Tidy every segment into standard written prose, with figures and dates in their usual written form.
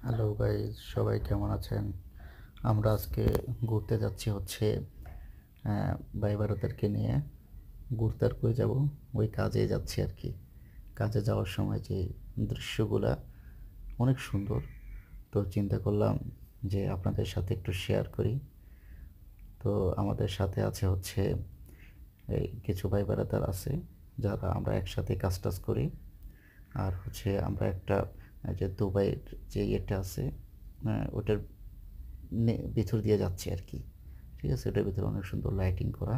Hello guys, সবাই কেমন আছেন? আমরা আজকে ঘুরতে যাচ্ছি ভাই ভারতেরকে নিয়ে। ঘুরতে আর কই যাব, ওই কাজে যাচ্ছি আর কি। কাজে যাওয়ার সময় যে দৃশ্যগুলা অনেক সুন্দর, তো চিন্তা করলাম যে আপনাদের সাথে একটু শেয়ার করি। তো আমাদের সাথে আছে এই কিছু ভাই ব্রাদার আছে, যারা আমরা একসাথে কাজ টাজ করি। আর আমরা একটা যে দুবাইয়ের যে ইয়েটা আছে, ওটার ভিতর দিয়ে যাচ্ছি আর কি। ঠিক আছে, এটার ভিতরে অনেক সুন্দর লাইটিং করা।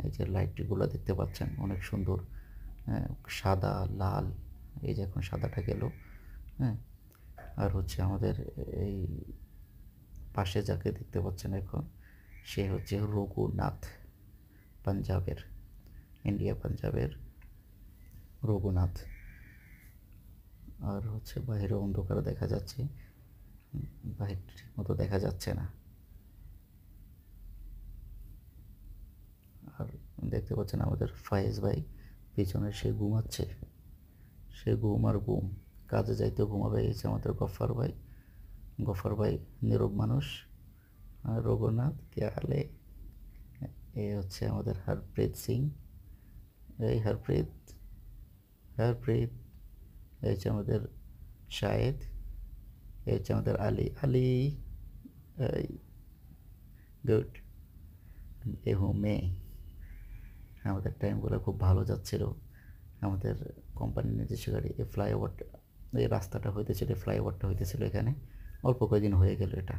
এই যে লাইটগুলো দেখতে পাচ্ছেন অনেক সুন্দর, হ্যাঁ, সাদা লাল। এই যে এখন সাদাটা গেল, হ্যাঁ। আর আমাদের এই পাশে যাকে দেখতে পাচ্ছেন এখন, সে রঘুনাথ, পাঞ্জাবের, ইন্ডিয়া পাঞ্জাবের রঘুনাথ। আর বাইরে অন্ধকার দেখা যাচ্ছে, বাইরে ঠিক মতো দেখা যাচ্ছে না। আর দেখতে পাচ্ছেন আমাদের ফায়েজ ভাই পিছনে, সে ঘুমাচ্ছে। সে ঘুম আর ঘুম, কাজে যাইতে ঘুমাবে। এই যে আমাদের গফার ভাই, গফার ভাই নীরব মানুষ। আর রঘুনাথ কে আলে। এ আমাদের হরপ্রীত সিং, এই হরপ্রীত, হরপ্রীত। এই আমাদের শাহেদ, এই আমাদের আলী, আলী। এই গুড। এ হু মে। আমাদের টাইমগুলো খুব ভালো যাচ্ছিল। আমাদের কোম্পানির নিজস্ব গাড়ি, এই ফ্লাইওভারটা, এই রাস্তাটা হইতেছিল, এই ফ্লাইওভারটা হইতেছিল এখানে। অল্প কয়েকদিন হয়ে গেল এটা।